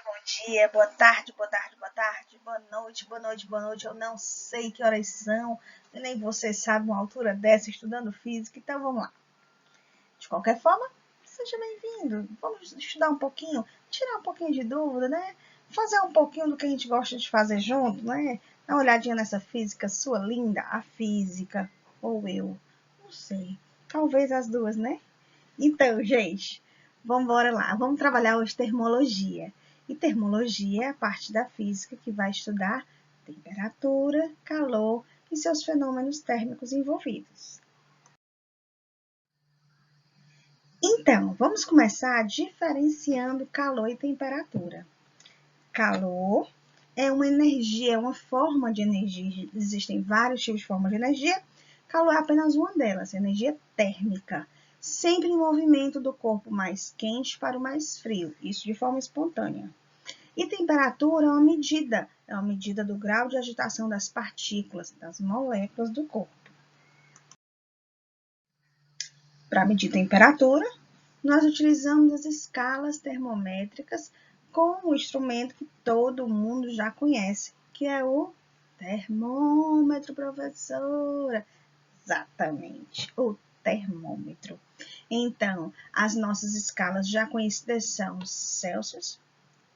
bom dia, boa tarde, boa tarde, boa tarde, boa noite, boa noite, boa noite. Eu não sei que horas são, nem você sabe uma altura dessa estudando física, então vamos lá. De qualquer forma, seja bem-vindo. Vamos estudar um pouquinho, tirar um pouquinho de dúvida, né? Fazer um pouquinho do que a gente gosta de fazer junto, né? Dar uma olhadinha nessa física sua linda, a física, ou eu, não sei. Talvez as duas, né? Então, gente, vamos embora lá. Vamos trabalhar hoje termologia. E termologia é a parte da física que vai estudar temperatura, calor e seus fenômenos térmicos envolvidos. Então, vamos começar diferenciando calor e temperatura. Calor é uma energia, é uma forma de energia. Existem vários tipos de formas de energia. Calor é apenas uma delas, energia térmica. Sempre em movimento do corpo mais quente para o mais frio, isso de forma espontânea. E temperatura é uma medida do grau de agitação das partículas, das moléculas do corpo. Para medir temperatura, nós utilizamos as escalas termométricas com o instrumento que todo mundo já conhece, que é o termômetro, professora. Exatamente, o termômetro. Então, as nossas escalas já conhecidas são Celsius,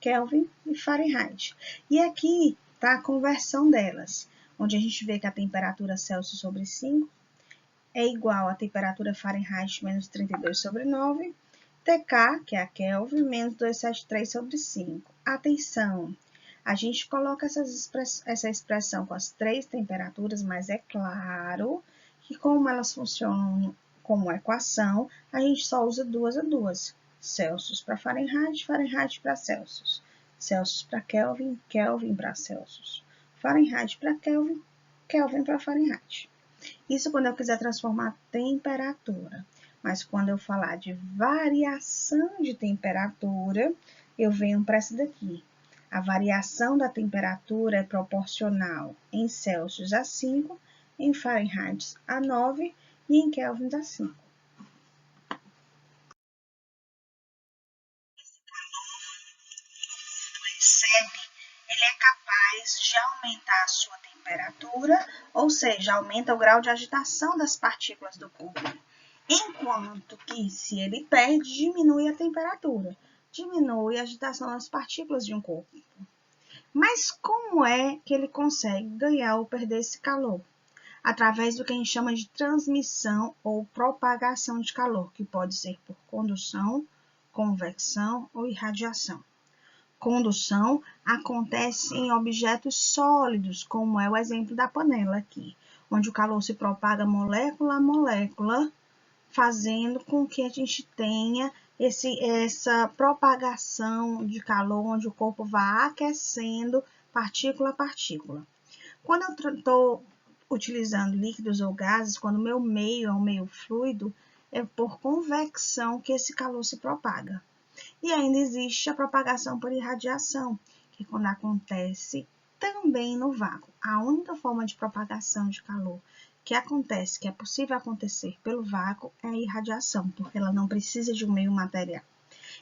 Kelvin e Fahrenheit. E aqui está a conversão delas, onde a gente vê que a temperatura Celsius sobre 5 é igual à temperatura Fahrenheit menos 32 sobre 9, TK, que é a Kelvin, menos 273 sobre 5. Atenção, a gente coloca essa expressão com as três temperaturas, mas é claro que como elas funcionam como equação, a gente só usa duas a duas. Celsius para Fahrenheit, Fahrenheit para Celsius. Celsius para Kelvin, Kelvin para Celsius. Fahrenheit para Kelvin, Kelvin para Fahrenheit. Isso quando eu quiser transformar temperatura. Mas quando eu falar de variação de temperatura, eu venho para essa daqui. A variação da temperatura é proporcional em Celsius a 5, em Fahrenheit a 9 e em Kelvin a 5. Ele é capaz de aumentar a sua temperatura, ou seja, aumenta o grau de agitação das partículas do corpo. Enquanto que, se ele perde, diminui a temperatura, diminui a agitação das partículas de um corpo. Mas como é que ele consegue ganhar ou perder esse calor? Através do que a gente chama de transmissão ou propagação de calor, que pode ser por condução, convecção ou irradiação. Condução acontece em objetos sólidos, como é o exemplo da panela aqui, onde o calor se propaga molécula a molécula, fazendo com que a gente tenha essa propagação de calor, onde o corpo vai aquecendo partícula a partícula. Quando eu estou utilizando líquidos ou gases, quando o meu meio é um meio fluido, é por convecção que esse calor se propaga. E ainda existe a propagação por irradiação, que quando acontece também no vácuo. A única forma de propagação de calor que acontece, que é possível acontecer pelo vácuo, é a irradiação, porque ela não precisa de um meio material.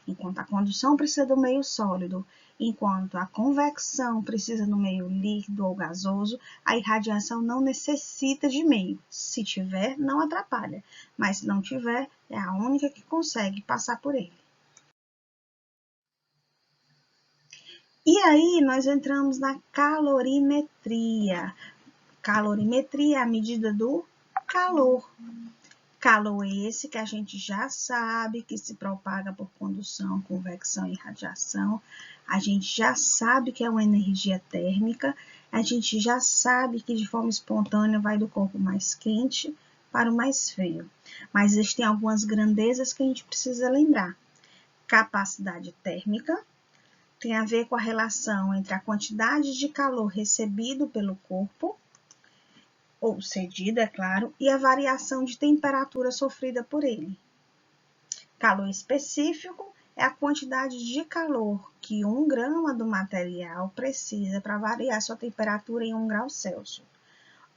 Enquanto a condução precisa do meio sólido, enquanto a convecção precisa do meio líquido ou gasoso, a irradiação não necessita de meio. Se tiver, não atrapalha, mas se não tiver, é a única que consegue passar por ele. E aí, nós entramos na calorimetria. Calorimetria é a medida do calor. Calor esse que a gente já sabe que se propaga por condução, convecção e radiação. A gente já sabe que é uma energia térmica. A gente já sabe que de forma espontânea vai do corpo mais quente para o mais frio. Mas existem algumas grandezas que a gente precisa lembrar. Capacidade térmica tem a ver com a relação entre a quantidade de calor recebido pelo corpo, ou cedido, é claro, e a variação de temperatura sofrida por ele. Calor específico é a quantidade de calor que 1 grama do material precisa para variar sua temperatura em 1 grau Celsius.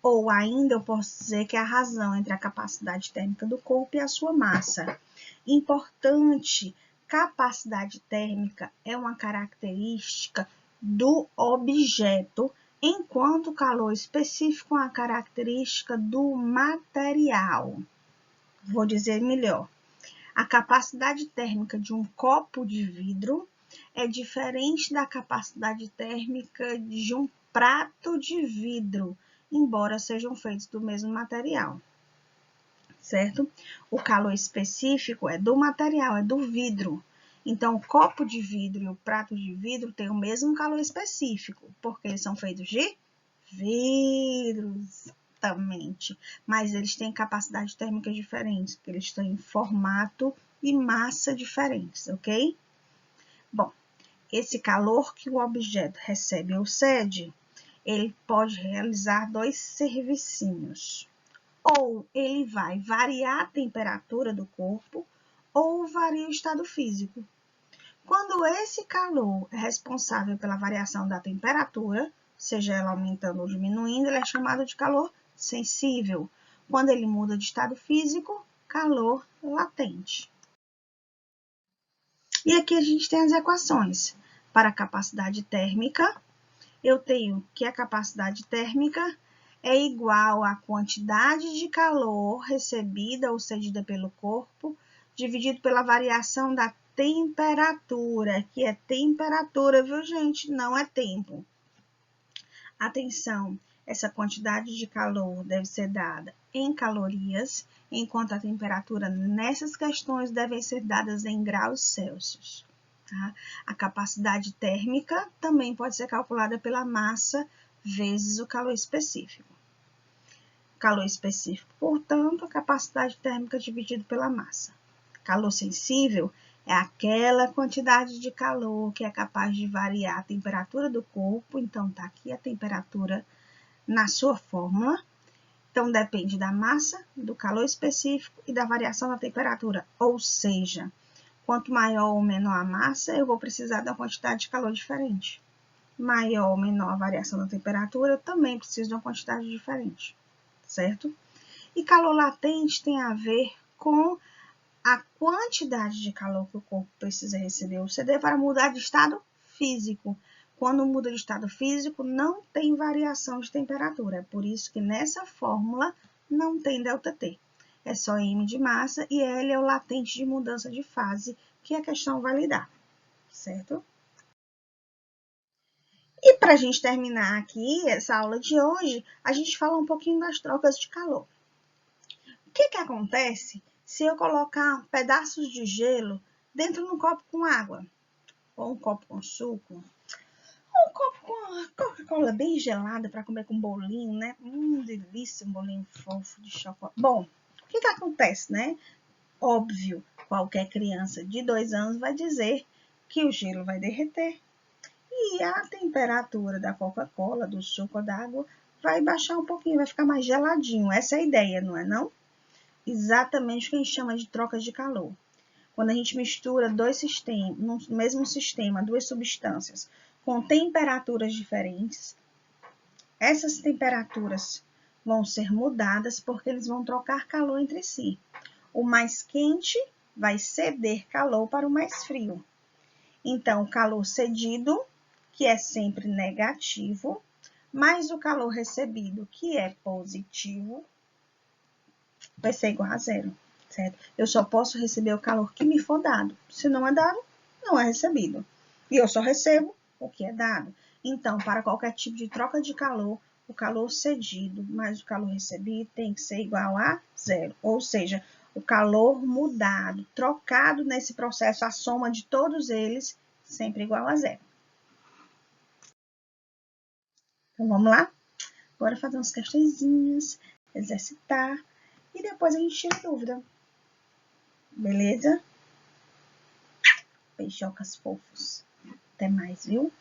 Ou ainda eu posso dizer que é a razão entre a capacidade térmica do corpo e a sua massa. Importante capacidade térmica é uma característica do objeto, enquanto o calor específico é uma característica do material. Vou dizer melhor. A capacidade térmica de um copo de vidro é diferente da capacidade térmica de um prato de vidro, embora sejam feitos do mesmo material, certo? O calor específico é do material, é do vidro. Então, o copo de vidro e o prato de vidro têm o mesmo calor específico, porque eles são feitos de vidro, exatamente. Mas eles têm capacidade térmica diferentes, porque eles estão em formato e massa diferentes, ok? Bom, esse calor que o objeto recebe ou cede, ele pode realizar dois servicinhos. Ou ele vai variar a temperatura do corpo, ou varia o estado físico. Quando esse calor é responsável pela variação da temperatura, seja ela aumentando ou diminuindo, ele é chamado de calor sensível. Quando ele muda de estado físico, calor latente. E aqui a gente tem as equações. Para a capacidade térmica, eu tenho que a capacidade térmica é igual à quantidade de calor recebida ou cedida pelo corpo, dividido pela variação da temperatura, que é temperatura, viu, gente? Não é tempo. Atenção, essa quantidade de calor deve ser dada em calorias, enquanto a temperatura nessas questões devem ser dadas em graus Celsius. Tá? A capacidade térmica também pode ser calculada pela massa vezes o calor específico. Calor específico, portanto, a capacidade térmica dividido pela massa. Calor sensível é aquela quantidade de calor que é capaz de variar a temperatura do corpo. Então, tá aqui a temperatura na sua fórmula. Então, depende da massa, do calor específico e da variação da temperatura. Ou seja, quanto maior ou menor a massa, eu vou precisar de uma quantidade de calor diferente. Maior ou menor a variação da temperatura, eu também preciso de uma quantidade diferente, certo? E calor latente tem a ver com a quantidade de calor que o corpo precisa receber ou ceder para mudar de estado físico. Quando muda de estado físico, não tem variação de temperatura. É por isso que nessa fórmula não tem ΔT. É só M de massa e L é o latente de mudança de fase que a questão vai lidar, certo? E para a gente terminar aqui essa aula de hoje, a gente fala um pouquinho das trocas de calor. O que acontece se eu colocar pedaços de gelo dentro de um copo com água? Ou um copo com suco? Ou um copo com Coca-Cola bem gelada para comer com bolinho, né? Delícia, um bolinho fofo de chocolate. Bom, o que acontece, né? Óbvio, qualquer criança de 2 anos vai dizer que o gelo vai derreter. E a temperatura da Coca-Cola, do suco ou da água vai baixar um pouquinho, vai ficar mais geladinho. Essa é a ideia, não é não? Exatamente o que a gente chama de troca de calor. Quando a gente mistura dois sistemas, no mesmo sistema, duas substâncias com temperaturas diferentes, essas temperaturas vão ser mudadas porque eles vão trocar calor entre si. O mais quente vai ceder calor para o mais frio. Então, o calor cedido, que é sempre negativo, mais o calor recebido, que é positivo, vai ser igual a zero, certo? Eu só posso receber o calor que me for dado. Se não é dado, não é recebido. E eu só recebo o que é dado. Então, para qualquer tipo de troca de calor, o calor cedido mais o calor recebido tem que ser igual a zero. Ou seja, o calor mudado, trocado nesse processo, a soma de todos eles, sempre igual a zero. Então, vamos lá? Agora fazer umas questõezinhas, exercitar, e depois a gente tira dúvida. Beleza? Beijocas fofos. Até mais, viu?